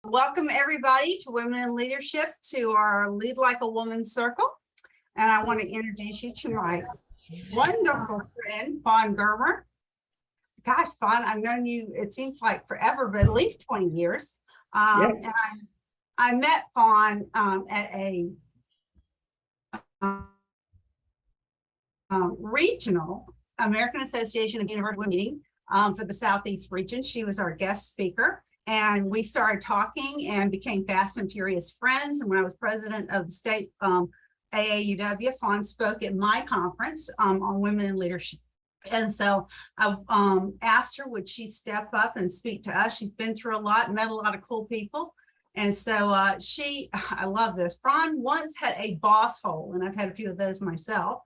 Welcome everybody to Women in Leadership, to our Lead Like a Woman circle. And I want to introduce you to my wonderful friend, Fawn Germer. Gosh, Fawn, I've known you, it seems like forever, but at least 20 years. Yes. And I met Fawn at a regional American Association of University meeting for the Southeast region. She was our guest speaker. And we started talking and became fast and furious friends. And when I was president of the state AAUW, Fawn spoke at my conference on women in leadership. And so I asked her, would she step up and speak to us? She's been through a lot, met a lot of cool people. And so I love this. Fawn once had a boss hole, and I've had a few of those myself,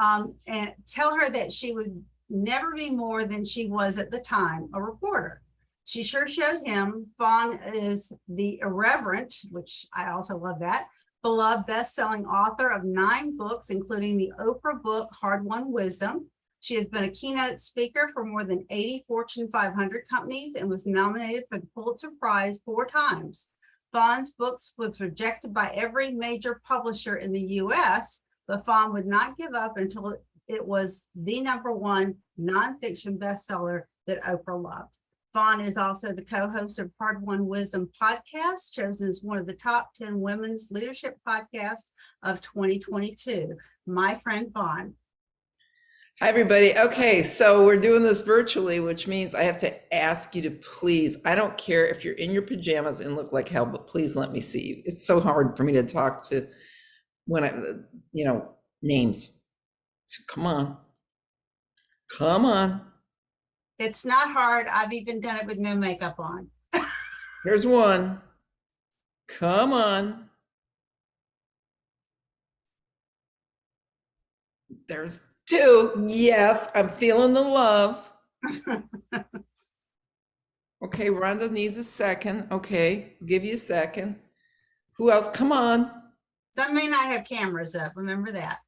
and tell her that she would never be more than she was at the time, a reporter. She sure showed him. Fawn is the irreverent, which I also love that, beloved best-selling author of 9 books, including the Oprah book, Hard-Won Wisdom. She has been a keynote speaker for more than 80 Fortune 500 companies and was nominated for the Pulitzer Prize 4 times. Fawn's books was rejected by every major publisher in the US, but Fawn would not give up until it was the #1 nonfiction bestseller that Oprah loved. Fawn is also the co-host of Hard-Won Wisdom podcast, chosen as one of the top 10 women's leadership podcasts of 2022. My friend Fawn. Hi, everybody. Okay, so we're doing this virtually, which means I have to ask you to please, I don't care if you're in your pajamas and look like hell, but please let me see you. It's so hard for me to talk to when names. So come on. Come on. It's not hard. I've even done it with no makeup on. Here's one. Come on. There's 2. Yes, I'm feeling the love. Okay, Rhonda needs a second. Okay, give you a second. Who else? Come on. Some may not have cameras up. Remember that.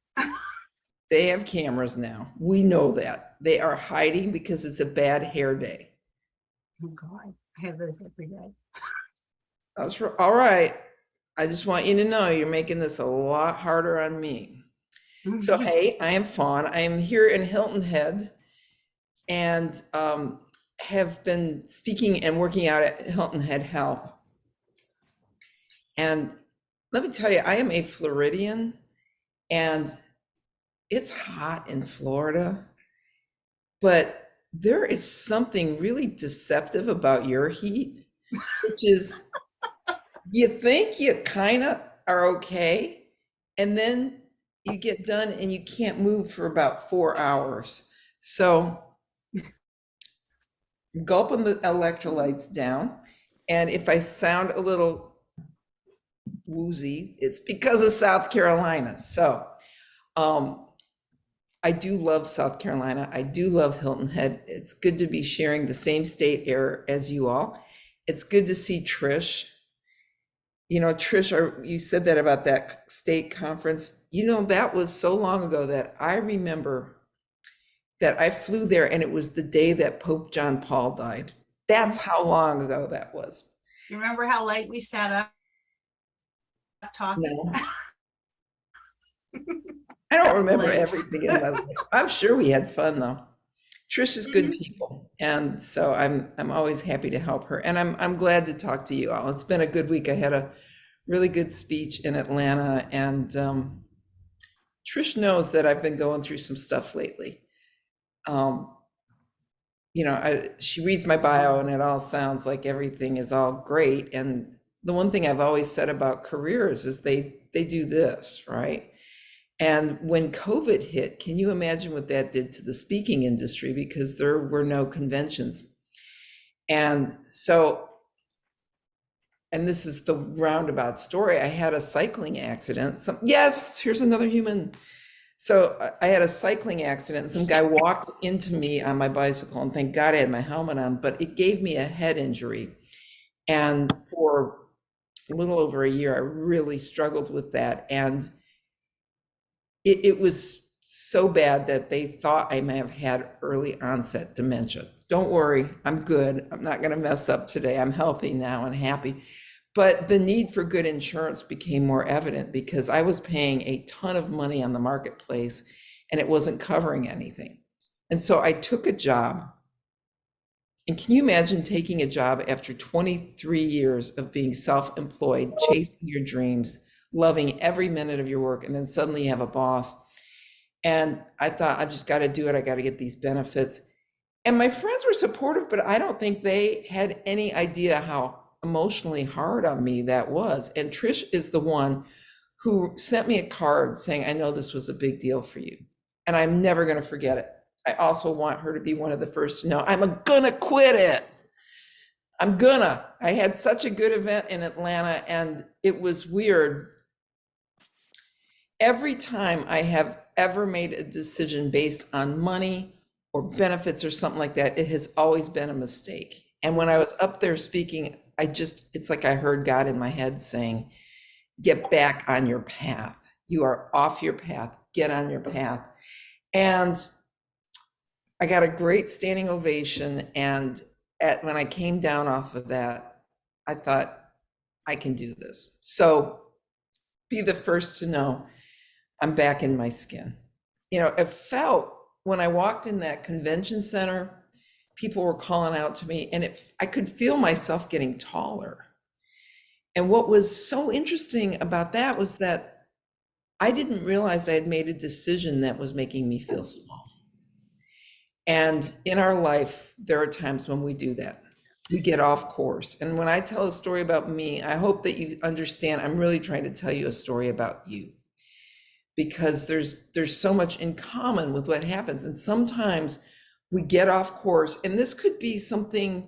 They have cameras now. We know that. They are hiding because it's a bad hair day. Oh God, I have those every day. That's all right. I just want you to know you're making this a lot harder on me. So, hey, I am Fawn. I am here in Hilton Head and have been speaking and working out at Hilton Head Health. And let me tell you, I am a Floridian, and it's hot in Florida, but there is something really deceptive about your heat, which is you think you kind of are okay, and then you get done and you can't move for about 4 hours. So gulping the electrolytes down. And if I sound a little woozy, it's because of South Carolina. So I do love South Carolina. I do love Hilton Head. It's good to be sharing the same state air as you all. It's good to see Trish. You know, Trish, you said that about that state conference. You know, that was so long ago that I remember that I flew there and it was the day that Pope John Paul died. That's how long ago that was. You remember how late we sat up talking? No. I don't remember everything in my life. I'm sure we had fun though. Trish is good people, and so I'm always happy to help her. And I'm glad to talk to you all. It's been a good week. I had a really good speech in Atlanta, and Trish knows that I've been going through some stuff lately. She reads my bio, and it all sounds like everything is all great. And the one thing I've always said about careers is they do this, right? And when COVID hit, can you imagine what that did to the speaking industry? Because there were no conventions. And so, and this is the roundabout story, I had a cycling accident. Yes, here's another human. So I had a cycling accident. Some guy walked into me on my bicycle, and thank God I had my helmet on, but it gave me a head injury. And for a little over a year, I really struggled with that. And it was so bad that they thought I may have had early onset dementia. Don't worry, I'm good. I'm not going to mess up today. I'm healthy now and happy. But the need for good insurance became more evident because I was paying a ton of money on the marketplace and it wasn't covering anything. And so I took a job. And can you imagine taking a job after 23 years of being self-employed, chasing your dreams, loving every minute of your work, and then suddenly you have a boss? And I thought, I've just got to do it. I got to get these benefits. And my friends were supportive, but I don't think they had any idea how emotionally hard on me that was. And Trish is the one who sent me a card saying, I know this was a big deal for you, and I'm never going to forget it. I also want her to be one of the first to know, I'm gonna quit it. I had such a good event in Atlanta, and it was weird. Every time I have ever made a decision based on money or benefits or something like that, it has always been a mistake. And when I was up there speaking, it's like I heard God in my head saying, get back on your path. You are off your path. Get on your path. And I got a great standing ovation. And when I came down off of that, I thought, I can do this. So be the first to know I'm back in my skin. It felt when I walked in that convention center, people were calling out to me, and I could feel myself getting taller. And what was so interesting about that was that I didn't realize I had made a decision that was making me feel small. And in our life, there are times when we do that. We get off course. And when I tell a story about me, I hope that you understand I'm really trying to tell you a story about you, because there's so much in common with what happens. And sometimes we get off course, and this could be something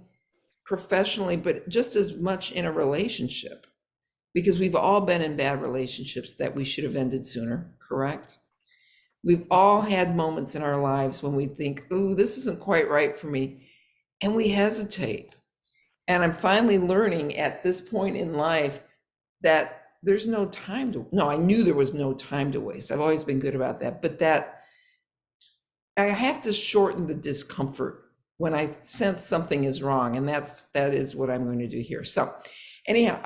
professionally, but just as much in a relationship, because we've all been in bad relationships that we should have ended sooner, correct? We've all had moments in our lives when we think, oh, this isn't quite right for me, and we hesitate. And I'm finally learning at this point in life that there's no time I knew there was no time to waste. I've always been good about that, but that I have to shorten the discomfort when I sense something is wrong. And that is what I'm going to do here. So anyhow,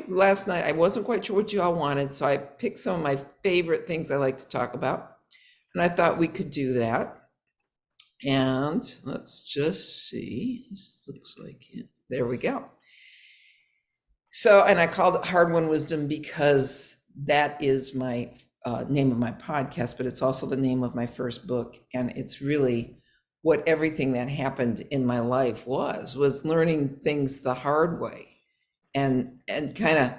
last night, I wasn't quite sure what you all wanted. So I picked some of my favorite things I like to talk about. And I thought we could do that. And let's just see. This looks like it. There we go. So, and I called it Hard Won Wisdom because that is my name of my podcast, but it's also the name of my first book. And it's really what everything that happened in my life was learning things the hard way and kind of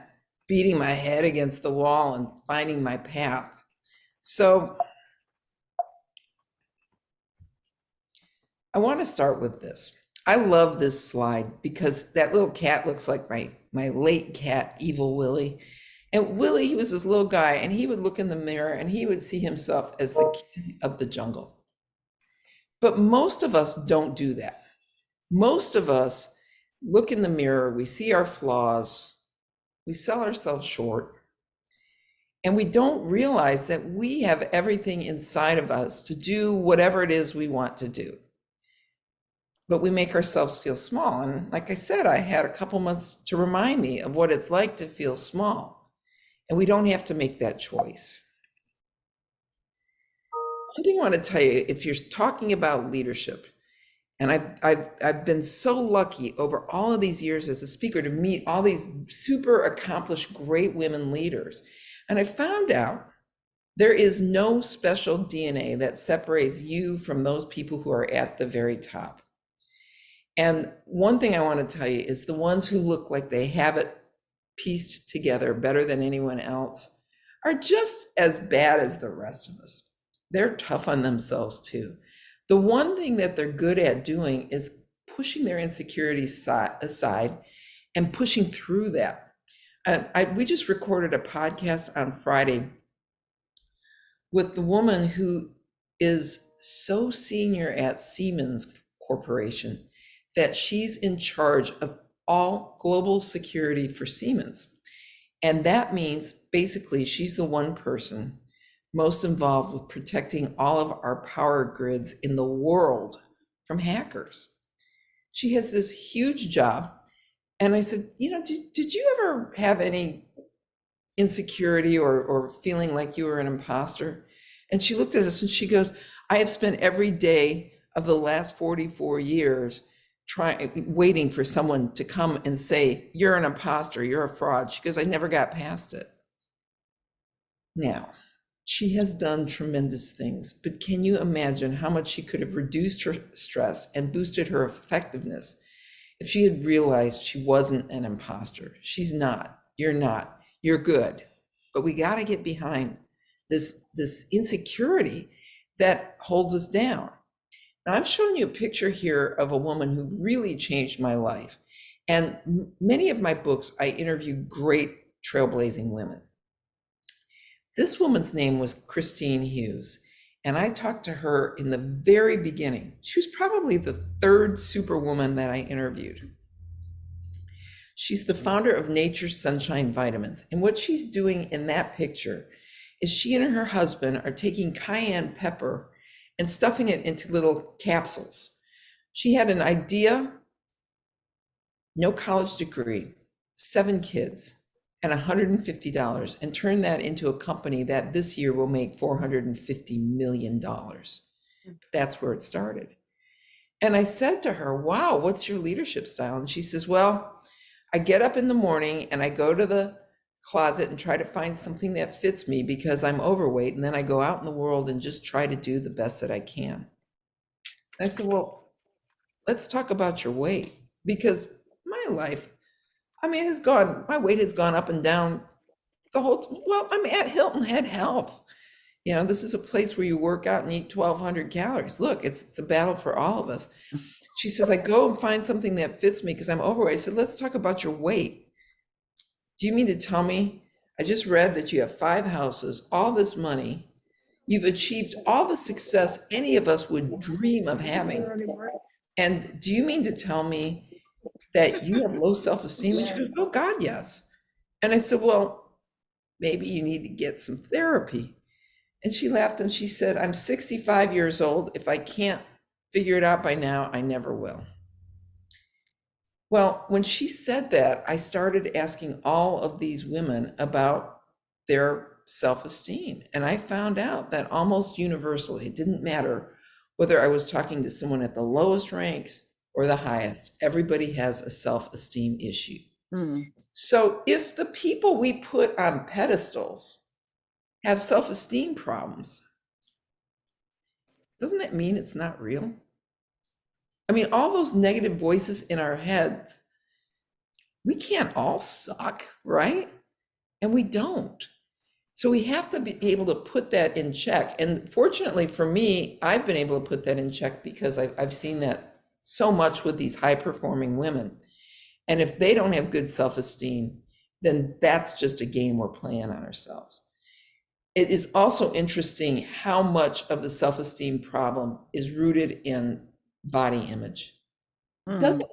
beating my head against the wall and finding my path. So I want to start with this. I love this slide because that little cat looks like my late cat, Evil Willie. And Willie, he was this little guy, and he would look in the mirror and he would see himself as the king of the jungle. But most of us don't do that. Most of us look in the mirror, we see our flaws, we sell ourselves short, and we don't realize that we have everything inside of us to do whatever it is we want to do. But we make ourselves feel small. And like I said, I had a couple months to remind me of what it's like to feel small. And we don't have to make that choice. One thing I want to tell you, if you're talking about leadership, and I've been so lucky over all of these years as a speaker to meet all these super accomplished, great women leaders. And I found out there is no special DNA that separates you from those people who are at the very top. And one thing I want to tell you is the ones who look like they have it pieced together better than anyone else are just as bad as the rest of us. They're tough on themselves too. The one thing that they're good at doing is pushing their insecurities aside and pushing through that. We just recorded a podcast on Friday with the woman who is so senior at Siemens Corporation that she's in charge of all global security for Siemens. And that means basically she's the one person most involved with protecting all of our power grids in the world from hackers. She has this huge job, And I said, did you ever have any insecurity or feeling like you were an imposter? And she looked at us and she goes, I have spent every day of the last 44 years waiting for someone to come and say, you're an imposter, you're a fraud. She goes, I never got past it. Now, she has done tremendous things, but can you imagine how much she could have reduced her stress and boosted her effectiveness if she had realized she wasn't an imposter? She's not. You're not. You're good. But we got to get behind this insecurity that holds us down. Now, I'm showing you a picture here of a woman who really changed my life. And many of my books, I interview great trailblazing women. This woman's name was Christine Hughes, and I talked to her in the very beginning. She was probably the third superwoman that I interviewed. She's the founder of Nature's Sunshine Vitamins, and what she's doing in that picture is she and her husband are taking cayenne pepper and stuffing it into little capsules. She had an idea, no college degree, 7 kids, and $150, and turned that into a company that this year will make $450 million. That's where it started. And I said to her, wow, what's your leadership style? And she says, well, I get up in the morning and I go to the closet and try to find something that fits me because I'm overweight. And then I go out in the world and just try to do the best that I can. And I said, well, let's talk about your weight, because my life, my weight has gone up and down the whole, well, I'm at Hilton Head Health. This is a place where you work out and eat 1,200 calories. Look, it's a battle for all of us. She says, I go and find something that fits me because I'm overweight. I said, let's talk about your weight. Do you mean to tell me, I just read that you have 5 houses, all this money, you've achieved all the success any of us would dream of having. And do you mean to tell me that you have low self-esteem? And she goes, oh God, yes. And I said, well, maybe you need to get some therapy. And she laughed and she said, I'm 65 years old. If I can't figure it out by now, I never will. Well, when she said that, I started asking all of these women about their self-esteem. And I found out that almost universally, it didn't matter whether I was talking to someone at the lowest ranks or the highest, everybody has a self-esteem issue. So if the people we put on pedestals have self-esteem problems, doesn't that mean it's not real? I mean, all those negative voices in our heads, we can't all suck, right? And we don't. So we have to be able to put that in check. And fortunately for me, I've been able to put that in check because I've seen that so much with these high-performing women. And if they don't have good self-esteem, then that's just a game we're playing on ourselves. It is also interesting how much of the self-esteem problem is rooted in body image. It doesn't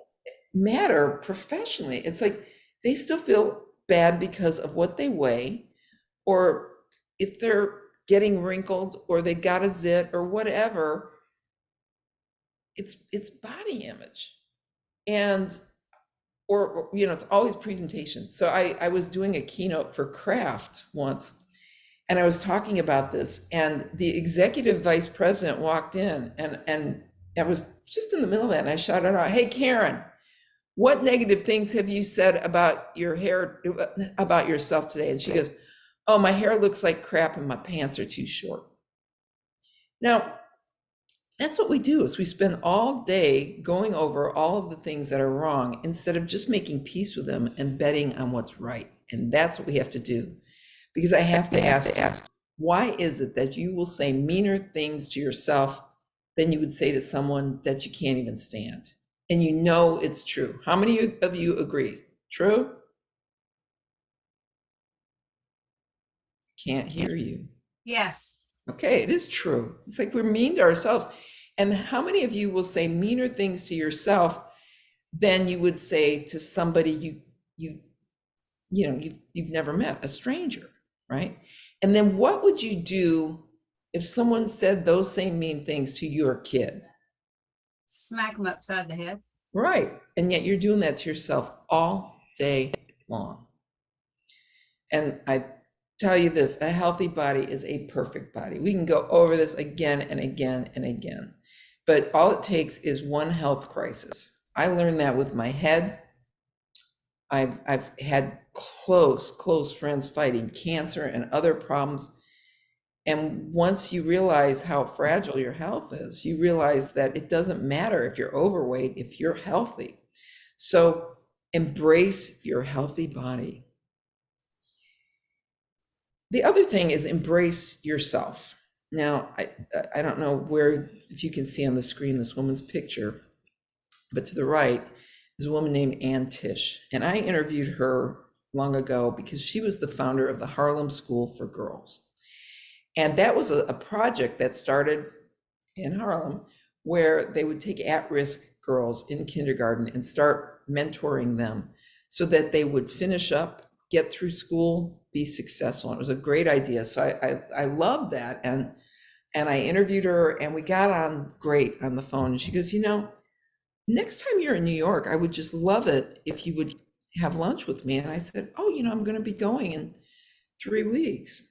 matter professionally. It's like they still feel bad because of what they weigh, or if they're getting wrinkled or they got a zit or whatever. It's body image. And or it's always presentation. So I was doing a keynote for Kraft once, and I was talking about this, and the executive vice president walked in, and I was just in the middle of that, and I shouted out, hey, Karen, what negative things have you said about your hair, about yourself today? And she goes, oh, my hair looks like crap and my pants are too short. Now, that's what we do, is we spend all day going over all of the things that are wrong instead of just making peace with them and betting on what's right. And that's what we have to do. Because I have to ask, why is it that you will say meaner things to yourself than you would say to someone that you can't even stand? And it's true. How many of you agree? True? Can't hear you. Yes. Okay, it is true. It's like we're mean to ourselves. And how many of you will say meaner things to yourself than you would say to somebody you've never met, a stranger, right? And then what would you do if someone said those same mean things to your kid? Smack them upside the head. Right. And yet you're doing that to yourself all day long. And I tell you this, a healthy body is a perfect body. We can go over this again and again and again, but all it takes is one health crisis. I learned that with my head. I've had close friends fighting cancer and other problems. And once you realize how fragile your health is, you realize that it doesn't matter if you're overweight, if you're healthy. So embrace your healthy body. The other thing is embrace yourself. Now, I don't know where, if you can see on the screen this woman's picture, but to the right is a woman named Ann Tish. And I interviewed her long ago because she was the founder of the Harlem School for Girls. And that was a project that started in Harlem where they would take at-risk girls in kindergarten and start mentoring them so that they would finish up, get through school, be successful. And it was a great idea. So I loved that. And I interviewed her and we got on great on the phone. And she goes, next time you're in New York, I would just love it if you would have lunch with me. And I said, oh, I'm going to be going in 3 weeks.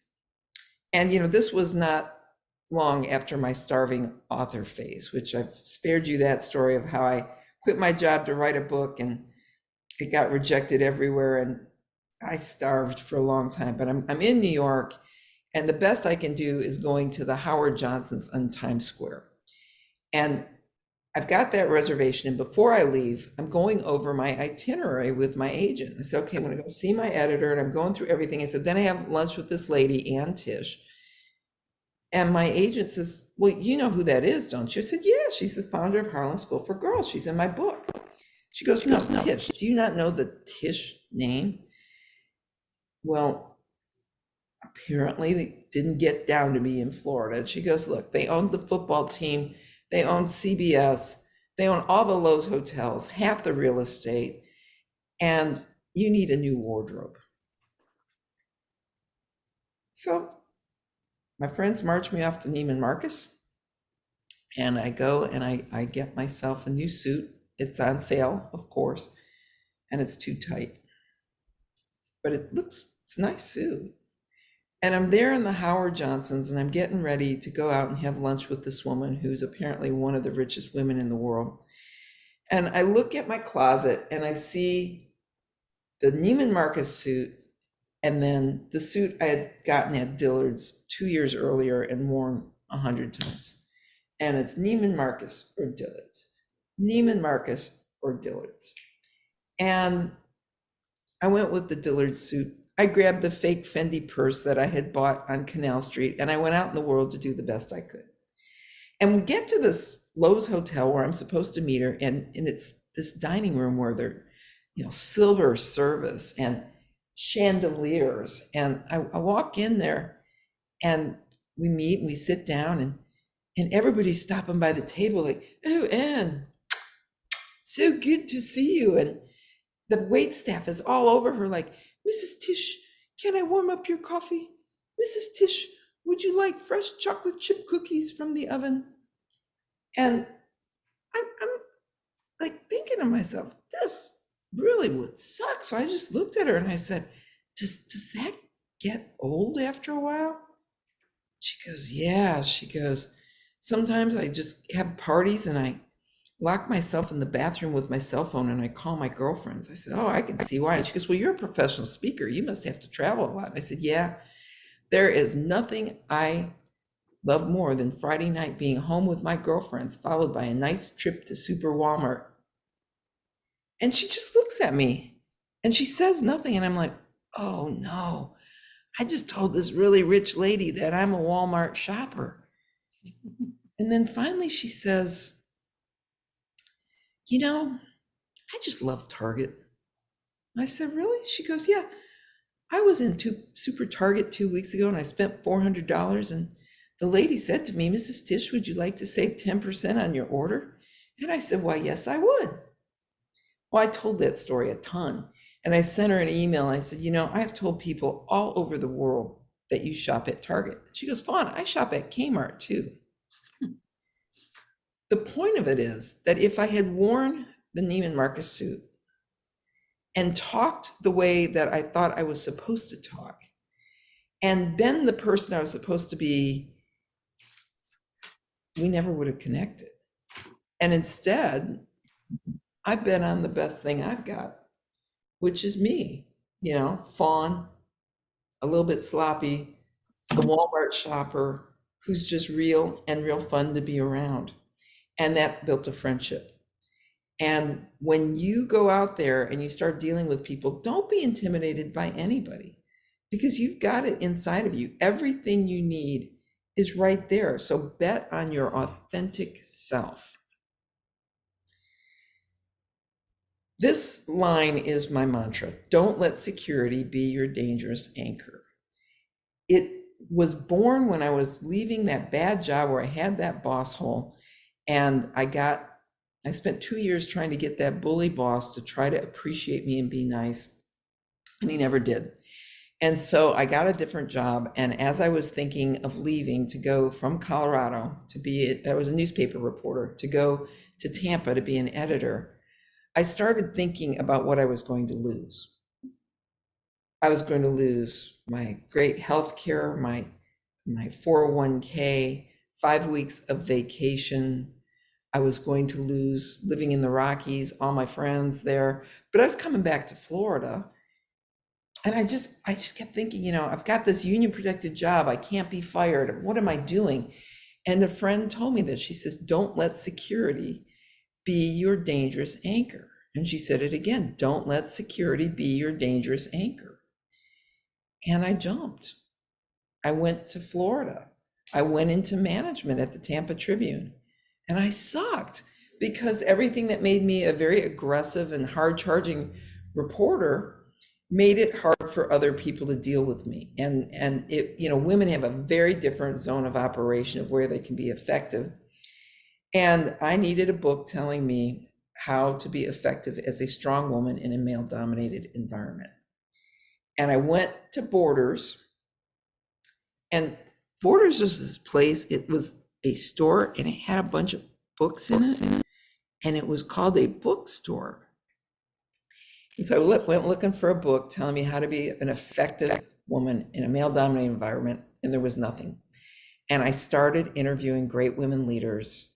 And, this was not long after my starving author phase, which I've spared you that story of how I quit my job to write a book and it got rejected everywhere. And I starved for a long time, but I'm in New York and the best I can do is going to the Howard Johnson's on Times Square. And I've got that reservation. And before I leave, I'm going over my itinerary with my agent. I said, okay, I'm going to go see my editor and I'm going through everything. I said, then I have lunch with this lady, Ann Tish. And my agent says, well, you know who that is, don't you? I said, yeah, she's the founder of Harlem School for Girls. She's in my book. She goes, no, Tish, do you not know the Tish name? Well, apparently they didn't get down to me in Florida. And she goes, look, they owned the football team. They own CBS, they own all the Lowe's hotels, half the real estate, and you need a new wardrobe. So my friends march me off to Neiman Marcus, and I go and I get myself a new suit. It's on sale, of course, and it's too tight. But it's a nice suit. And I'm there in the Howard Johnsons and I'm getting ready to go out and have lunch with this woman who's apparently one of the richest women in the world. And I look at my closet and I see the Neiman Marcus suit and then the suit I had gotten at Dillard's 2 years earlier and worn 100 times. And it's Neiman Marcus or Dillard's, Neiman Marcus or Dillard's. And I went with the Dillard's suit. I grabbed the fake Fendi purse that I had bought on Canal Street and I went out in the world to do the best I could. And we get to this Lowe's hotel where I'm supposed to meet her, and it's this dining room where they're, silver service and chandeliers. And I walk in there and we meet and we sit down and everybody's stopping by the table like, oh, Ann, so good to see you. And the wait staff is all over her like, Mrs. Tish, can I warm up your coffee? Mrs. Tish, would you like fresh chocolate chip cookies from the oven? And I'm like thinking to myself, this really would suck. So I just looked at her and I said, does that get old after a while? She goes, yeah. She goes, sometimes I just have parties and I lock myself in the bathroom with my cell phone and I call my girlfriends. I said, oh, I can see why. And she goes, well, you're a professional speaker. You must have to travel a lot. And I said, yeah, there is nothing I love more than Friday night being home with my girlfriends, followed by a nice trip to Super Walmart. And she just looks at me and she says nothing. And I'm like, oh no, I just told this really rich lady that I'm a Walmart shopper. And then finally she says, I just love Target. I said, really? She goes, yeah, I was in Super Target 2 weeks ago and I spent $400 and the lady said to me, Mrs. Tish, would you like to save 10% on your order? And I said, why, yes, I would. Well, I told that story a ton. And I sent her an email. I said, I have told people all over the world that you shop at Target. She goes, Fawn, I shop at Kmart too. The point of it is that if I had worn the Neiman Marcus suit and talked the way that I thought I was supposed to talk and been the person I was supposed to be, we never would have connected. And instead, I bet on the best thing I've got, which is me, Fawn, a little bit sloppy, the Walmart shopper who's just real and real fun to be around. And that built a friendship. And when you go out there and you start dealing with people, don't be intimidated by anybody because you've got it inside of you. Everything you need is right there. So bet on your authentic self. This line is my mantra. Don't let security be your dangerous anchor. It was born when I was leaving that bad job where I had that boss hole, and I spent 2 years trying to get that bully boss to try to appreciate me and be nice, and he never did. And so I got a different job, and as I was thinking of leaving to go from Colorado I was a newspaper reporter, to go to Tampa to be an editor, I started thinking about what I was going to lose. I was going to lose my great health care, my 401k, 5 weeks of vacation. I was going to lose living in the Rockies, all my friends there. But I was coming back to Florida. And I just kept thinking, I've got this union protected job. I can't be fired. What am I doing? And a friend told me this. She says, don't let security be your dangerous anchor. And she said it again, don't let security be your dangerous anchor. And I jumped. I went to Florida. I went into management at the Tampa Tribune. And I sucked because everything that made me a very aggressive and hard-charging reporter made it hard for other people to deal with me. And women have a very different zone of operation of where they can be effective. And I needed a book telling me how to be effective as a strong woman in a male-dominated environment. And I went to Borders, and Borders was this place, it was a store, and it had a bunch of books in it, and it was called a bookstore. And so I went looking for a book telling me how to be an effective woman in a male-dominated environment, and there was nothing. And I started interviewing great women leaders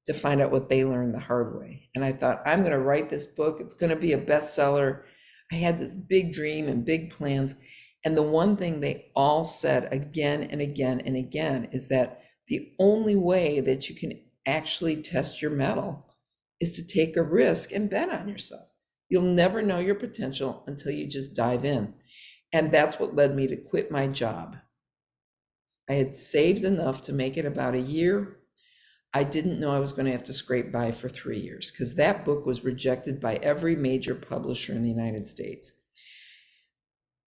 to find out what they learned the hard way. And I thought, I'm going to write this book. It's going to be a bestseller. I had this big dream and big plans. And the one thing they all said again and again and again is that the only way that you can actually test your mettle is to take a risk and bet on yourself. You'll never know your potential until you just dive in. And that's what led me to quit my job. I had saved enough to make it about a year. I didn't know I was going to have to scrape by for 3 years because that book was rejected by every major publisher in the United States.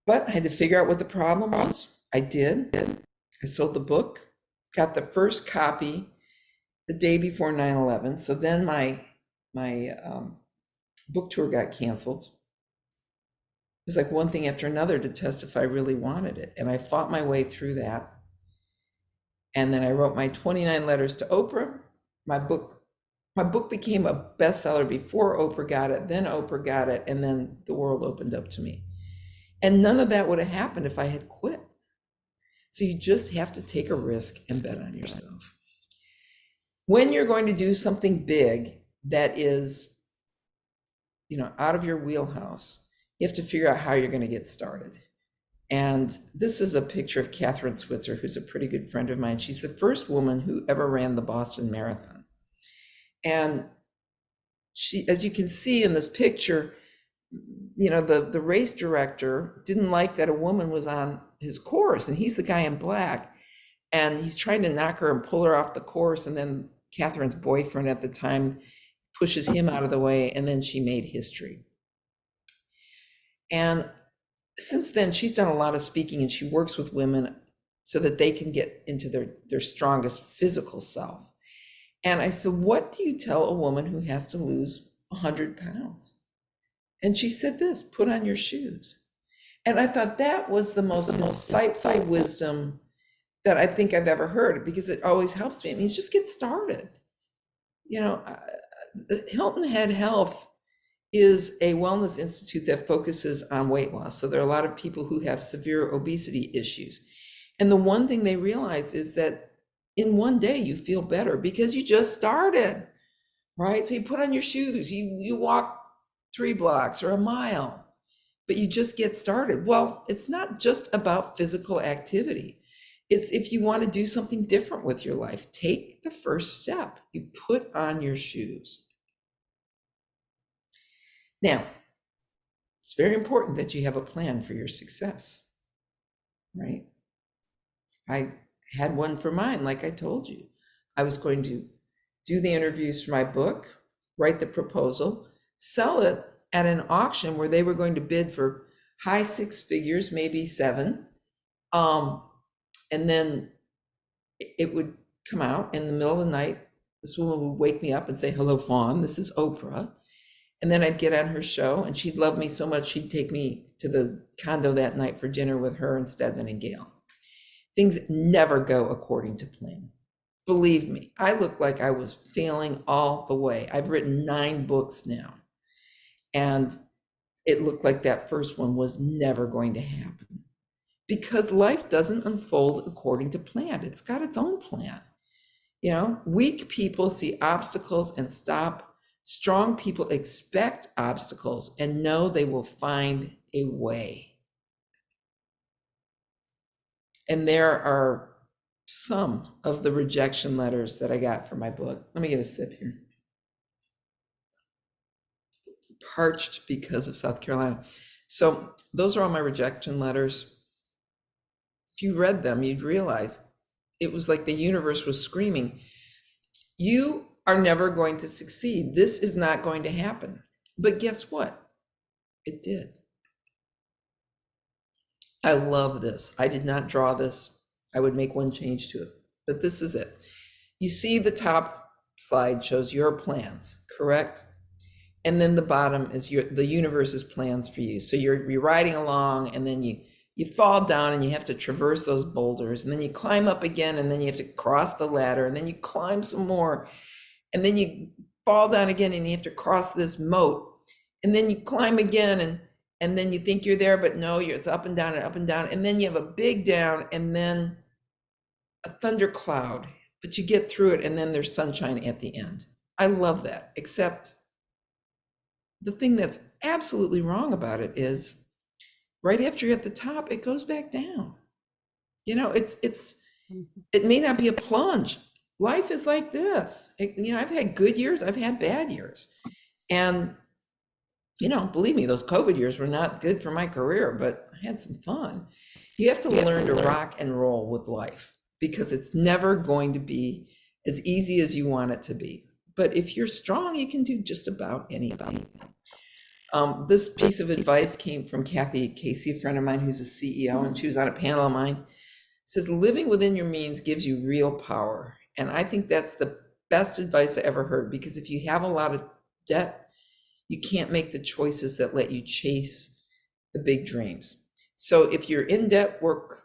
But I had to figure out what the problem was. I did. I sold the book, got the first copy the day before 9/11. So then my book tour got canceled. It was like one thing after another to test if I really wanted it. And I fought my way through that. And then I wrote my 29 letters to Oprah. My book became a bestseller before Oprah got it, then Oprah got it, and then the world opened up to me. And none of that would have happened if I had quit. So you just have to take a risk and bet on yourself. When you're going to do something big that is, out of your wheelhouse, you have to figure out how you're going to get started. And this is a picture of Catherine Switzer, who's a pretty good friend of mine. She's the first woman who ever ran the Boston Marathon. And she, as you can see in this picture, the race director didn't like that a woman was on his course, and he's the guy in black. And he's trying to knock her and pull her off the course. And then Catherine's boyfriend at the time pushes him out of the way, and then she made history. And since then, she's done a lot of speaking, and she works with women so that they can get into their strongest physical self. And I said, what do you tell a woman who has to lose 100 pounds? And she said this, put on your shoes. And I thought that was the most insightful wisdom that I think I've ever heard, because it always helps me. It means just get started. Hilton Head Health is a wellness institute that focuses on weight loss. So there are a lot of people who have severe obesity issues. And the one thing they realize is that in one day you feel better because you just started, right? So you put on your shoes, you walk 3 blocks or a mile, but you just get started. Well, it's not just about physical activity. It's if you want to do something different with your life, take the first step. You put on your shoes. Now, it's very important that you have a plan for your success, right? I had one for mine, like I told you. I was going to do the interviews for my book, write the proposal, sell it at an auction where they were going to bid for high 6 figures, maybe 7. And then it would come out in the middle of the night. This woman would wake me up and say, "Hello, Fawn, this is Oprah." And then I'd get on her show and she'd love me so much, she'd take me to the condo that night for dinner with her and Stedman and Gail. Things never go according to plan. Believe me, I looked like I was failing all the way. I've written 9 books now. And it looked like that first one was never going to happen. Because life doesn't unfold according to plan. It's got its own plan. You know, weak people see obstacles and stop. Strong people expect obstacles and know they will find a way. And there are some of the rejection letters that I got for my book. Let me get a sip here. Parched because of South Carolina. So those are all my rejection letters. If you read them, you'd realize it was like the universe was screaming, "You are never going to succeed. This is not going to happen." But guess what? It did. I love this. I did not draw this. I would make one change to it, but this is it. You see the top slide shows your plans, correct? And then the bottom is the universe's plans for you. So you're riding along and then you fall down and you have to traverse those boulders and then you climb up again and then you have to cross the ladder and then you climb some more and then you fall down again and you have to cross this moat and then you climb again and then you think you're there, but no, it's up and down and up and down. And then you have a big down and then a thundercloud, but you get through it and then there's sunshine at the end. I love that, except the thing that's absolutely wrong about it is right after you're at the top, it goes back down. You know, it may not be a plunge. Life is like this. I've had good years, I've had bad years. And, believe me, those COVID years were not good for my career, but I had some fun. You have to learn to rock and roll with life because it's never going to be as easy as you want it to be. But if you're strong, you can do just about anything. This piece of advice came from Kathy Casey, a friend of mine who's a CEO, and she was on a panel of mine. It says, living within your means gives you real power. And I think that's the best advice I ever heard, because if you have a lot of debt, you can't make the choices that let you chase the big dreams. So if you're in debt, work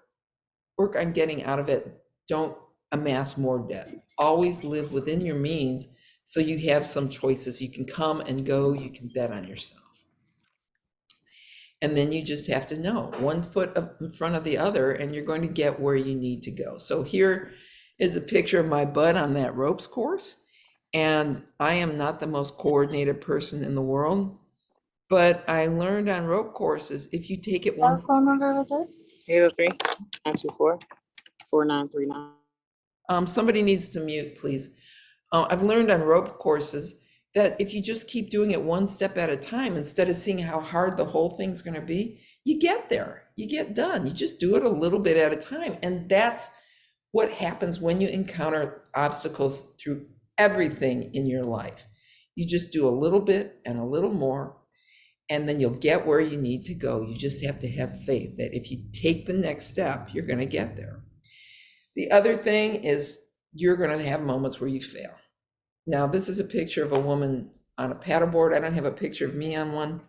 on getting out of it. Don't amass more debt. Always live within your means so you have some choices. You can come and go, you can bet on yourself. And then you just have to know one foot up in front of the other and you're going to get where you need to go. So here is a picture of my butt on that ropes course. And I am not the most coordinated person in the world, but I learned on rope courses, if you take it once. Phone number with this? 803-924-4939. Somebody needs to mute, please. I've learned on rope courses that if you just keep doing it one step at a time, instead of seeing how hard the whole thing's going to be, you get there, you get done. You just do it a little bit at a time. And that's what happens when you encounter obstacles through everything in your life. You just do a little bit and a little more, and then you'll get where you need to go. You just have to have faith that if you take the next step, you're going to get there. The other thing is you're going to have moments where you fail. Now, this is a picture of a woman on a paddleboard. I don't have a picture of me on one.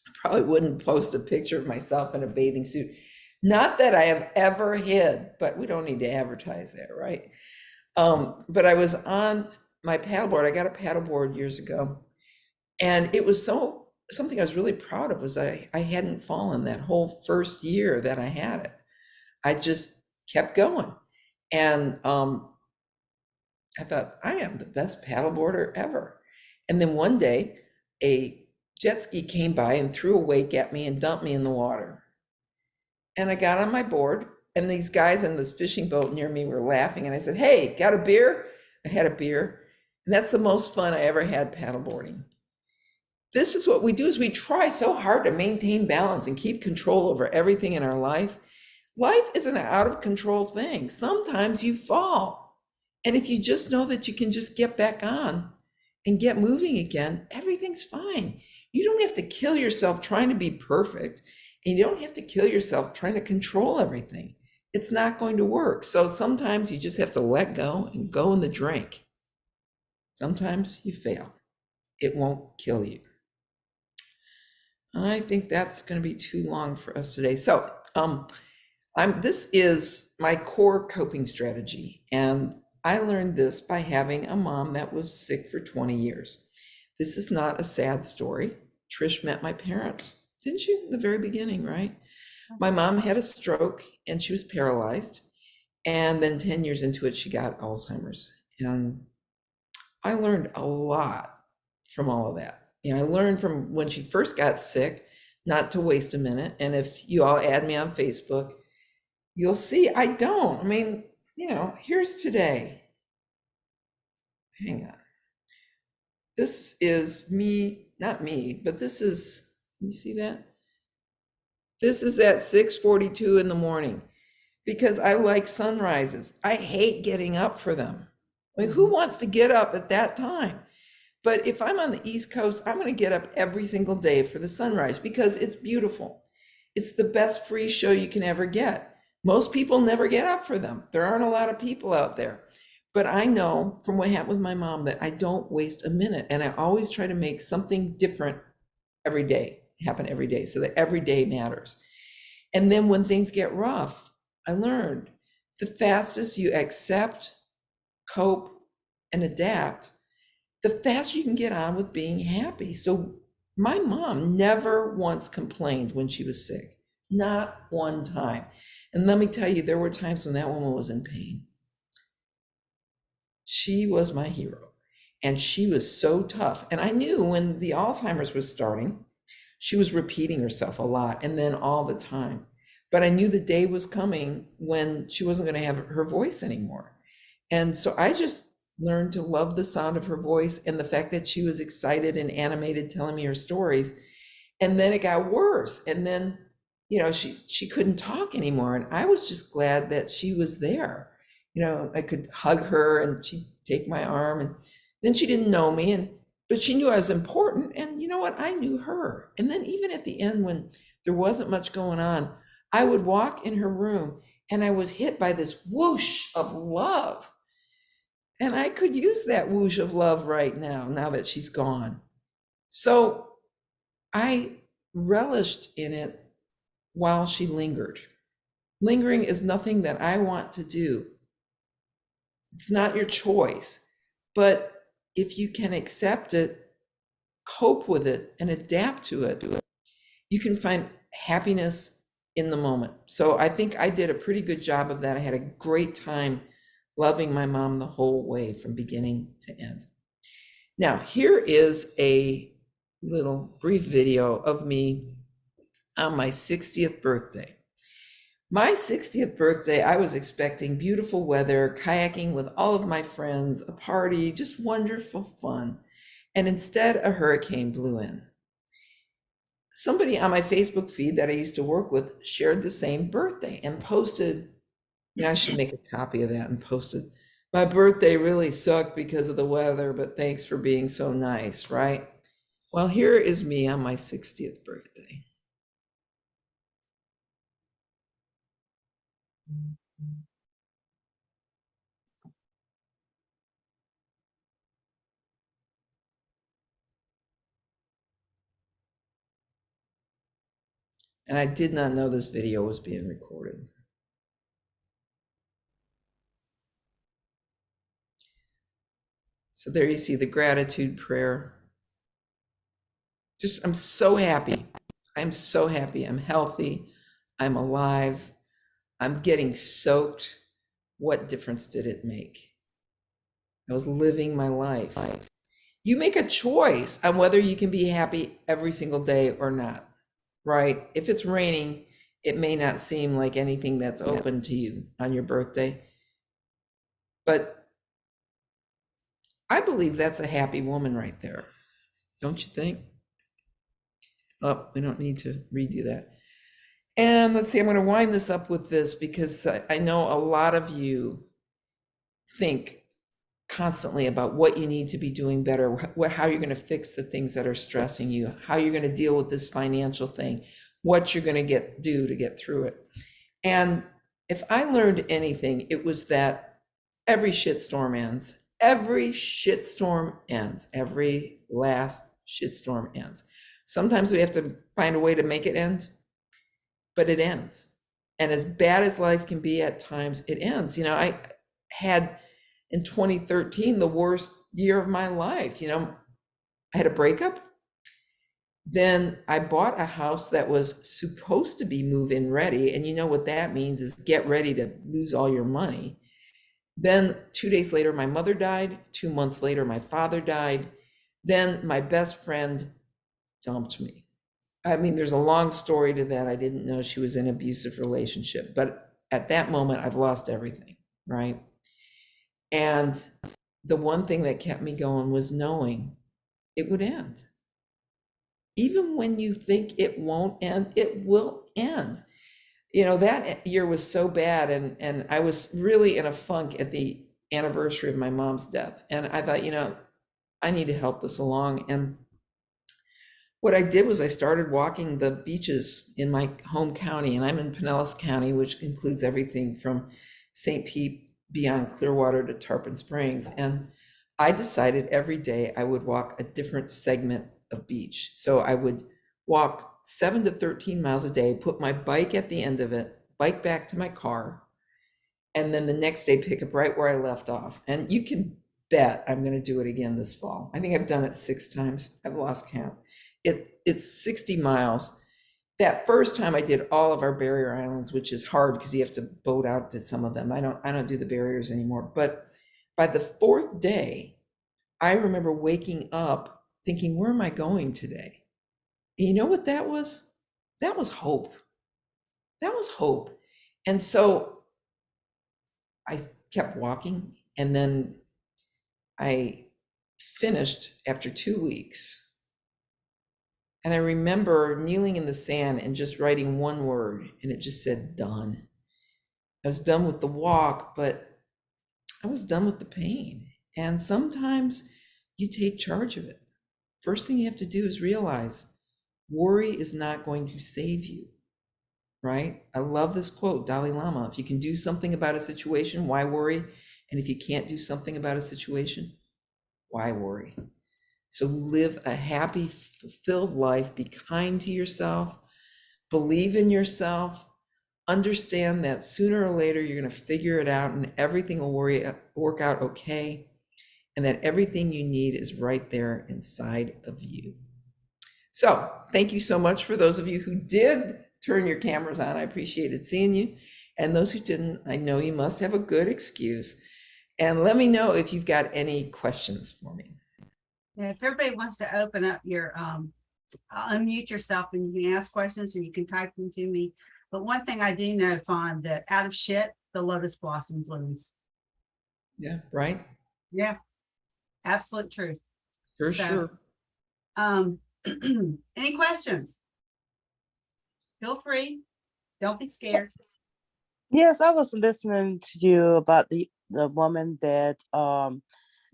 I probably wouldn't post a picture of myself in a bathing suit. Not that I have ever hid, but we don't need to advertise that, right? But I was on my paddleboard. I got a paddleboard years ago, And it was something I was really proud of was I hadn't fallen that whole first year that I had it. I just kept going. And I thought, I am the best paddleboarder ever. And then one day, a jet ski came by and threw a wake at me and dumped me in the water. And I got on my board, and these guys in this fishing boat near me were laughing. And I said, "Hey, got a beer?" I had a beer. And that's the most fun I ever had paddleboarding. This is what we do is we try so hard to maintain balance and keep control over everything in our life. Life is an out of control thing. Sometimes you fall. And if you just know that you can just get back on and get moving again, everything's fine. You don't have to kill yourself trying to be perfect, and you don't have to kill yourself trying to control everything. It's not going to work. So sometimes you just have to let go and go in the drink. Sometimes you fail. It won't kill you. I think that's going to be too long for us today. So, this is my core coping strategy, and I learned this by having a mom that was sick for 20 years. This is not a sad story. Trish met my parents, didn't you, in the very beginning, right? My mom had a stroke and she was paralyzed, and then 10 years into it, she got Alzheimer's. And I learned a lot from all of that. I learned from when she first got sick not to waste a minute. And if you all add me on Facebook, you'll see I don't. I mean, here's today. Hang on. This is me, not me, but this is, you see that? This is at 6:42 in the morning because I like sunrises. I hate getting up for them. I mean, who wants to get up at that time? But if I'm on the East Coast, I'm going to get up every single day for the sunrise because it's beautiful. It's the best free show you can ever get. Most people never get up for them. There aren't a lot of people out there. But I know from what happened with my mom that I don't waste a minute. And I always try to make something different every day happen every day so that every day matters. And then when things get rough, I learned the fastest you accept, cope, and adapt, the faster you can get on with being happy. So my mom never once complained when she was sick, not one time. And let me tell you, there were times when that woman was in pain. She was my hero, and she was so tough. And I knew when the Alzheimer's was starting, she was repeating herself a lot and then all the time. But I knew the day was coming when she wasn't going to have her voice anymore. And so I just learned to love the sound of her voice and the fact that she was excited and animated telling me her stories. And then it got worse. And then, she couldn't talk anymore. And I was just glad that she was there. I could hug her and she'd take my arm, and then she didn't know me, but she knew I was important. And you know what? I knew her. And then even at the end, when there wasn't much going on, I would walk in her room and I was hit by this whoosh of love. And I could use that whoosh of love right now that she's gone. So I relished in it while she lingered. Lingering is nothing that I want to do. It's not your choice. But if you can accept it, cope with it, and adapt to it, you can find happiness in the moment. So I think I did a pretty good job of that. I had a great time loving my mom the whole way from beginning to end. Now, here is a little brief video of me on my 60th birthday. My 60th birthday, I was expecting beautiful weather, kayaking with all of my friends, a party, just wonderful fun. And instead, a hurricane blew in. Somebody on my Facebook feed that I used to work with shared the same birthday and posted, I should make a copy of that and post it. My birthday really sucked because of the weather, but thanks for being so nice, right? Well, here is me on my 60th birthday. And I did not know this video was being recorded. So there you see the gratitude prayer. Just, I'm so happy. I'm so happy. I'm healthy. I'm alive. I'm getting soaked. What difference did it make? I was living my life. You make a choice on whether you can be happy every single day or not, right? If it's raining, it may not seem like anything that's open to you on your birthday. But I believe that's a happy woman right there. Don't you think? Oh, we don't need to redo that. And let's see, I'm going to wind this up with this because I know a lot of you think constantly about what you need to be doing better, how you're going to fix the things that are stressing you, how you're going to deal with this financial thing, what you're going to do to get through it. And if I learned anything, it was that every shitstorm ends. Every shitstorm ends. Every last shitstorm ends. Sometimes we have to find a way to make it end, but it ends. And as bad as life can be at times, it ends. You know, I had in 2013 the worst year of my life. You know, I had a breakup. Then I bought a house that was supposed to be move-in ready. And you know what that means is get ready to lose all your money. Then 2 days later, my mother died. 2 months later, my father died. Then my best friend dumped me. I mean, there's a long story to that. I didn't know she was in an abusive relationship, but at that moment, I've lost everything, right? And the one thing that kept me going was knowing it would end. Even when you think it won't end, it will end. You know, that year was so bad, and I was really in a funk at the anniversary of my mom's death. And I thought, you know, I need to help this along. And what I did was I started walking the beaches in my home county, and I'm in Pinellas County, which includes everything from St. Pete beyond Clearwater to Tarpon Springs. And I decided every day I would walk a different segment of beach. So I would walk 7 to 13 miles a day, put my bike at the end of it, bike back to my car, and then the next day pick up right where I left off. And you can bet I'm going to do it again this fall. I think I've done it 6 times. I've lost count. It's 60 miles. That first time I did all of our barrier islands, which is hard because you have to boat out to some of them. I don't do the barriers anymore. But by the 4th day, I remember waking up thinking, where am I going today? And you know what that was? That was hope. That was hope. And so I kept walking, and then I finished after 2 weeks. And I remember kneeling in the sand and just writing one word, and it just said done. I was done with the walk, but I was done with the pain. And sometimes you take charge of it. First thing you have to do is realize worry is not going to save you, right? I love this quote, Dalai Lama. If you can do something about a situation, why worry? And if you can't do something about a situation, why worry? So live a happy, fulfilled life. Be kind to yourself. Believe in yourself. Understand that sooner or later you're going to figure it out and everything will work out okay. And that everything you need is right there inside of you. So thank you so much for those of you who did turn your cameras on. I appreciated seeing you. And those who didn't, I know you must have a good excuse. And let me know if you've got any questions for me. And if everybody wants to open up your, unmute yourself and you can ask questions or you can type them to me. But one thing I do know, Fawn, that out of shit, the lotus blossom blooms. Yeah, right? Yeah, absolute truth. For So, sure. Any questions? Feel free. Don't be scared. Yes, I was listening to you about the woman that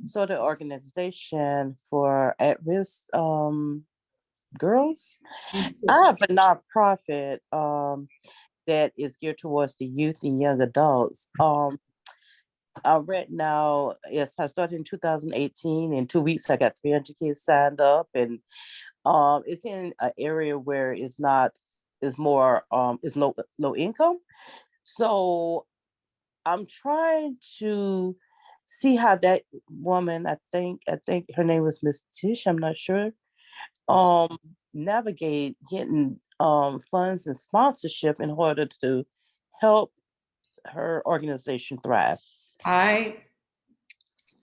started an organization for at-risk girls. I have a nonprofit that is geared towards the youth and young adults. Right now, yes, I started in 2018. In 2 weeks, I got 300 kids signed up, and it's in an area where it's not, it's more, it's low income. So I'm trying to see how that woman, I think her name was Miss Tish, I'm not sure. navigate getting funds and sponsorship in order to help her organization thrive? I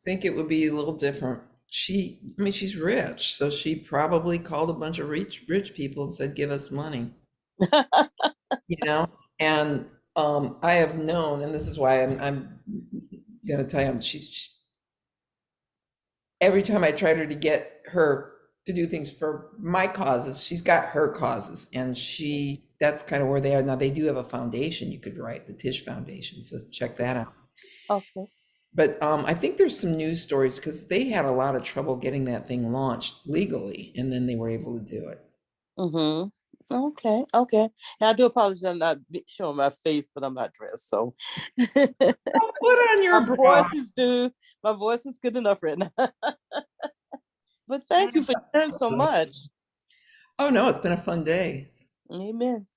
think it would be a little different. I mean, she's rich, so she probably called a bunch of rich people and said, "Give us money," you know? And I have known, and this is why I'm gonna tell you, every time I tried her to get her to do things for my causes, she's got her causes, and that's kind of where they are now. They do have a foundation you could write, the Tish Foundation, so check that out. Okay. But I think there's some news stories because they had a lot of trouble getting that thing launched legally, and then they were able to do it. Mm-hmm. Okay. And I do apologize. I'm not showing my face, but I'm not dressed, so Put on your bra. My voice is good enough right now. But thank you for sharing so much. Oh no, it's been a fun day. Amen.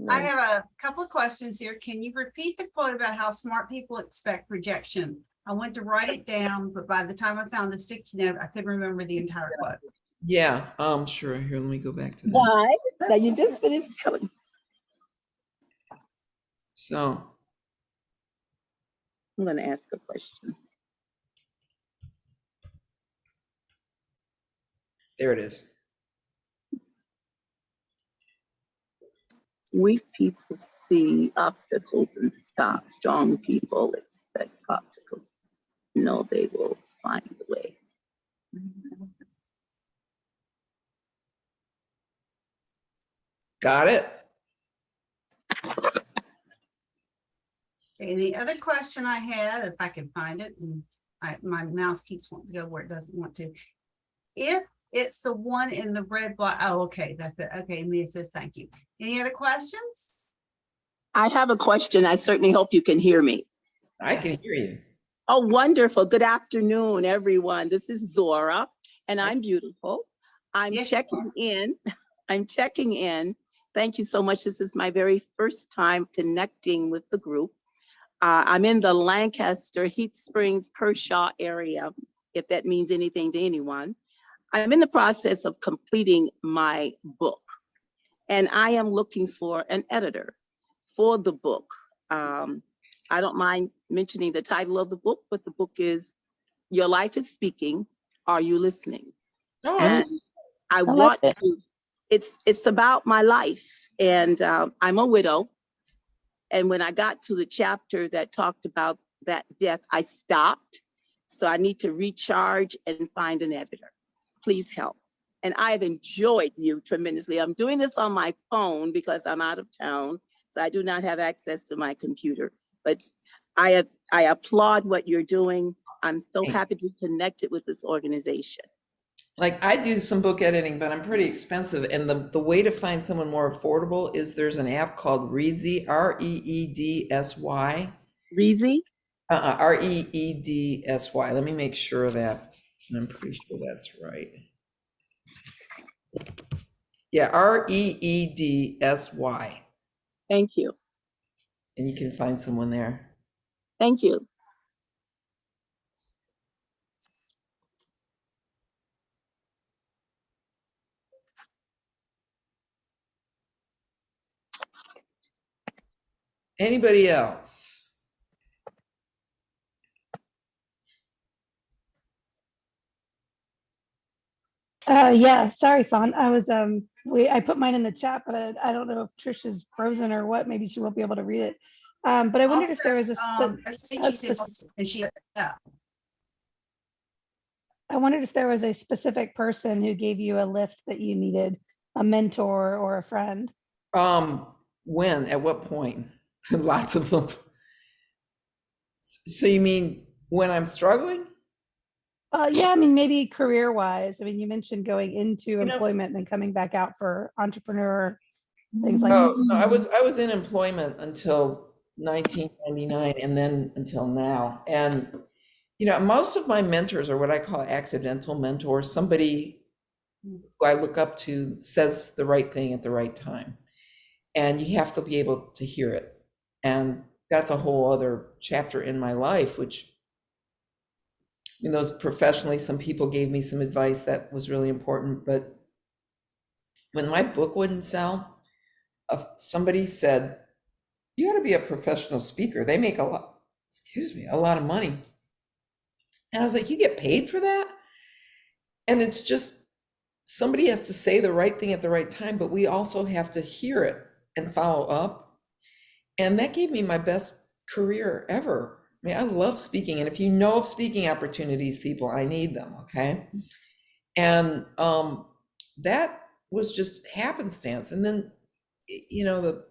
I have a couple of questions here. Can you repeat the quote about how smart people expect rejection? I went to write it down, but by the time I found the sticky note, I couldn't remember the entire quote. Yeah, sure. Here, let me go back to that. Why? Now you just finished telling. So I'm going to ask a question. there it is. Weak people see obstacles and stop. Strong people expect obstacles. No, they will find a way. Got it. And the other question I had, if I can find it, and my mouse keeps wanting to go where it doesn't want to. If it's the one in the red block, oh, okay, that's it. Okay, Mia says thank you. Any other questions? I have a question. I certainly hope you can hear me. I can hear you. Oh, wonderful. Good afternoon, everyone. This is Zora, and I'm beautiful. I'm Yes, checking in. I'm checking in. Thank you so much. This is my very first time connecting with the group. I'm in the Lancaster, Heat Springs, Kershaw area, if that means anything to anyone. I'm in the process of completing my book, and I am looking for an editor for the book. I don't mind mentioning the title of the book, but the book is Your Life is Speaking. Are You Listening? Oh, And I want to, it's about my life, and I'm a widow. And when I got to the chapter that talked about that death, I stopped. So I need to recharge and find an editor. Please help. And I have enjoyed you tremendously. I'm doing this on my phone because I'm out of town, so I do not have access to my computer. But I applaud what you're doing. I'm so happy to be connected with this organization. like I do some book editing, but I'm pretty expensive. And the way to find someone more affordable is there's an app called Reedsy, Reedsy. Reezy? Reedsy. Let me make sure of that. I'm pretty sure that's right. Yeah, Reedsy. Thank you. And you can find someone there. Thank you. Anybody else? Yeah, sorry, Fawn. I put mine in the chat, but I don't know if Trish is frozen or what. Maybe she won't be able to read it. But I wondered if there was I wondered if there was a specific person who gave you a lift that you needed, a mentor or a friend. When? At what point? Lots of them. So you mean when I'm struggling? Yeah, I mean, maybe career-wise. I mean, you mentioned going into employment and then coming back out for entrepreneur things like that. No, I was in employment until 1999 and then until now. And most of my mentors are what I call accidental mentors. Somebody who I look up to says the right thing at the right time. And you have to be able to hear it. And that's a whole other chapter in my life, which those professionally, some people gave me some advice that was really important, but when my book wouldn't sell, somebody said, you ought to be a professional speaker. They make a lot of money. And I was like, you get paid for that? And it's just, somebody has to say the right thing at the right time, but we also have to hear it and follow up. And that gave me my best career ever. I mean, I love speaking. And if you know of speaking opportunities, people, I need them, okay? And that was just happenstance. And then, you know,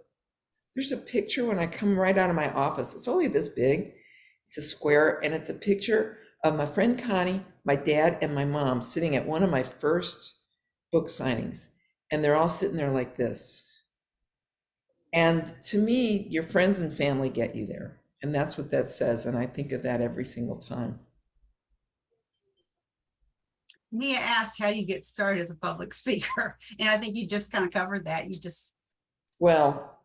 there's a picture when I come right out of my office. It's only this big. It's a square, and it's a picture of my friend Connie, my dad, and my mom sitting at one of my first book signings. And they're all sitting there like this. And to me, your friends and family get you there. And that's what that says. And I think of that every single time. Mia asked, how do you get started as a public speaker? And I think you just kind of covered that. Well,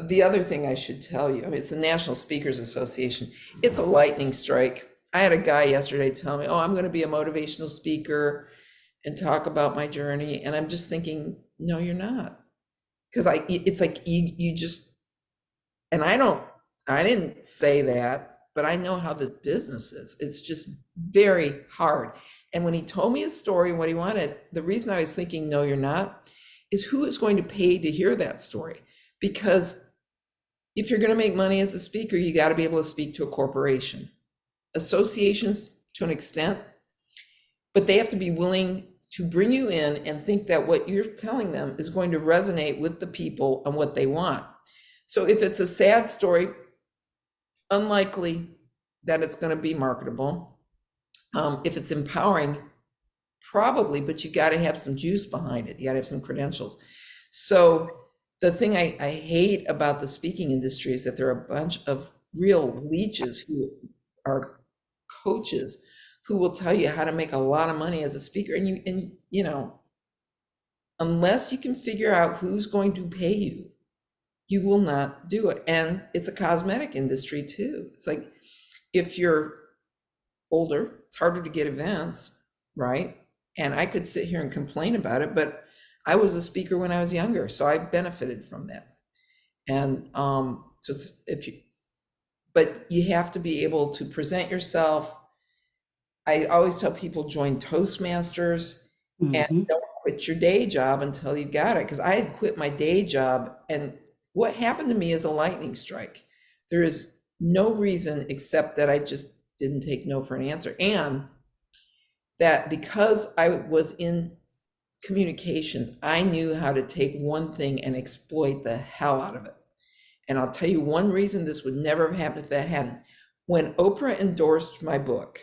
the other thing I should tell you, I mean, it's the National Speakers Association. It's a lightning strike. I had a guy yesterday tell me, oh, I'm going to be a motivational speaker and talk about my journey. And I'm just thinking, no, you're not. Because it's like you just, and I didn't say that, but I know how this business is. It's just very hard. And when he told me his story and what he wanted, the reason I was thinking, no, you're not, is who is going to pay to hear that story? Because if you're going to make money as a speaker, you got to be able to speak to a corporation. Associations to an extent, but they have to be willing to bring you in and think that what you're telling them is going to resonate with the people and what they want. So if it's a sad story, unlikely that it's going to be marketable. If it's empowering, probably, but you got to have some juice behind it. You got to have some credentials. So the thing I hate about the speaking industry is that there are a bunch of real leeches who are coaches who will tell you how to make a lot of money as a speaker. And you know, unless you can figure out who's going to pay you, you will not do it. And it's a cosmetic industry too. It's like, if you're older, it's harder to get events, right? And I could sit here and complain about it, but I was a speaker when I was younger, so I benefited from that. And so but you have to be able to present yourself. I always tell people, join Toastmasters and don't quit your day job until you got it. Because I had quit my day job, and what happened to me is a lightning strike. There is no reason except that I just didn't take no for an answer. And that because I was in communications, I knew how to take one thing and exploit the hell out of it. And I'll tell you one reason this would never have happened if that hadn't. When Oprah endorsed my book,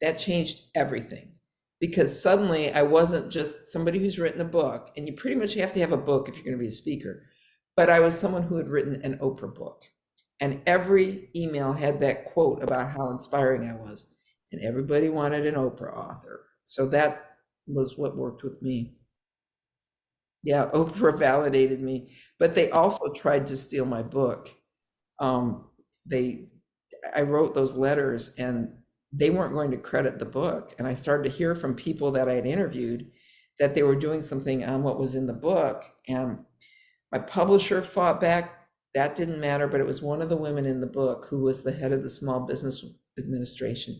that changed everything, because suddenly I wasn't just somebody who's written a book, and you pretty much have to have a book if you're going to be a speaker, but I was someone who had written an Oprah book. And every email had that quote about how inspiring I was, and everybody wanted an Oprah author. So that was what worked with me. Yeah, Oprah validated me, but they also tried to steal my book. I wrote those letters and they weren't going to credit the book. And I started to hear from people that I had interviewed that they were doing something on what was in the book. And my publisher fought back. That didn't matter, but it was one of the women in the book who was the head of the Small Business Administration,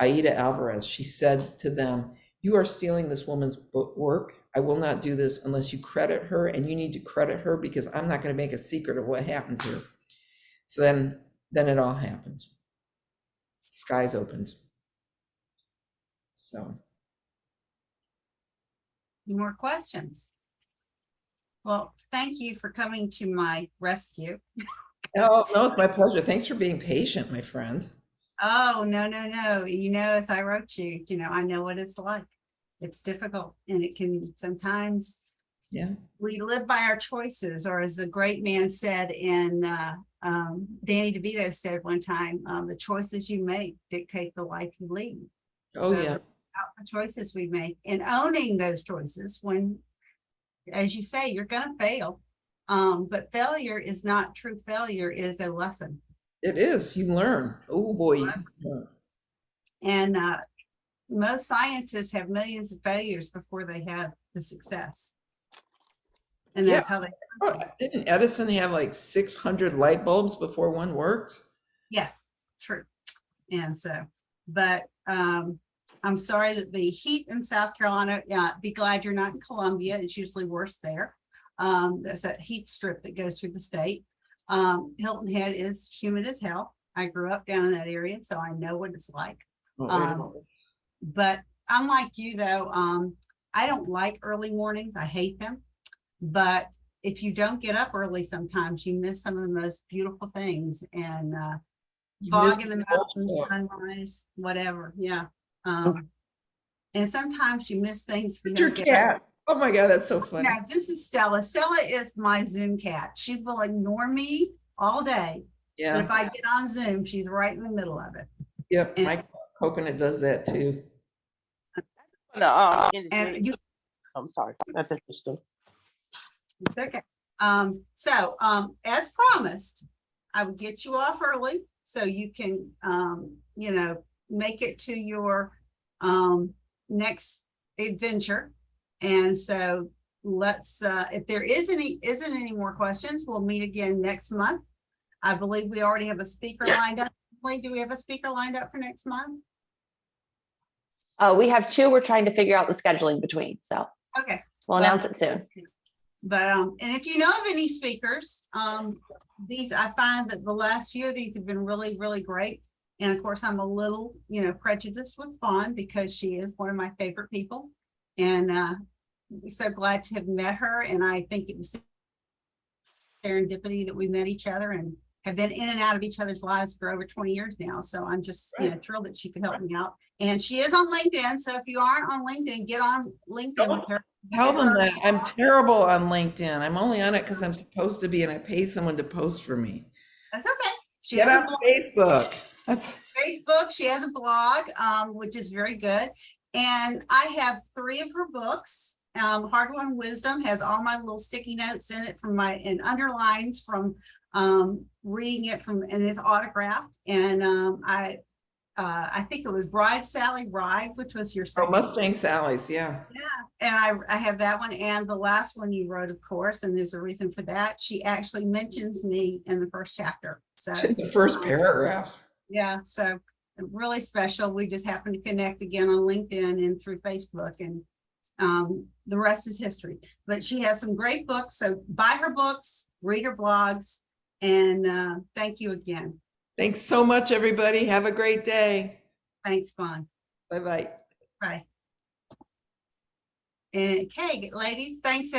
Aida Alvarez. She said to them, you are stealing this woman's work. I will not do this unless you credit her, and you need to credit her because I'm not going to make a secret of what happened here. So then it all happened. Skies opened. So. More questions? Well, thank you for coming to my rescue. Oh, no, it's my pleasure. Thanks for being patient, my friend. Oh, no. You know, as I wrote you, I know what it's like. It's difficult, and it can sometimes, yeah, we live by our choices, or as the great man said in Danny DeVito said one time, the choices you make dictate the life you lead. Oh, So yeah. the choices we make and owning those choices when, as you say, you're going to fail. But failure is not true. Failure is a lesson. It is. You learn. Oh boy. You learn. And most scientists have millions of failures before they have the success. And Yeah. that's how they, Oh, didn't Edison have like 600 light bulbs before one worked? yes, true. And so, but I'm sorry that the heat in South Carolina, be glad you're not in Columbia. It's usually worse there. There's that heat strip that goes through the state. Hilton Head is humid as hell. I grew up down in that area, so I know what it's like. But I'm like you though, I don't like early mornings. I hate them. But if you don't get up early, sometimes you miss some of the most beautiful things, and fog in the mountains, sunrise, whatever. Yeah. And sometimes you miss things if you Your don't get up. cat. Oh my God, that's so funny. Now, this is Stella. Stella is my Zoom cat. She will ignore me all day. But Yeah. if I get on Zoom, she's right in the middle of it. Yep. And- My coconut does that too. And you, I'm sorry. That's interesting. okay. So as promised, I would get you off early so you can, you know, make it to your next adventure. And so let's, if there isn't any more questions, we'll meet again next month. I believe we already have a speaker lined up. Do we have a speaker lined up for next month? We have 2 we're trying to figure out the scheduling between, so Okay. we'll announce it soon. But and if you know of any speakers, these, I find that the last few of these have been really, really great. And of course, I'm a little, you know, prejudiced with Fawn because she is one of my favorite people. And so glad to have met her. And I think it was serendipity that we met each other and have been in and out of each other's lives for over 20 years now. So I'm just, you know, thrilled that she could help me out. And she is on LinkedIn. So if you aren't on LinkedIn, get on LinkedIn with her. Tell them that I'm terrible on LinkedIn. I'm only on it because I'm supposed to be, and I pay someone to post for me. That's okay. She Get has a on blog. Facebook. That's Facebook. She has a blog, which is very good. And I have 3 of her books. Hard-Won Wisdom has all my little sticky notes in it from my, and underlines from reading it from, and it's autographed. And I think it was Ride Sally Ride, which was your second. Mustang Sally's, yeah. And I have that one, and the last one you wrote, of course, and there's a reason for that. She actually mentions me in the first chapter. So The first paragraph. yeah, so really special. We just happened to connect again on LinkedIn and through Facebook, and the rest is history. But she has some great books, so buy her books, read her blogs, and thank you again. Thanks so much, everybody. Have a great day. Thanks, Fawn. Bye-bye. Bye. And okay, ladies, thanks.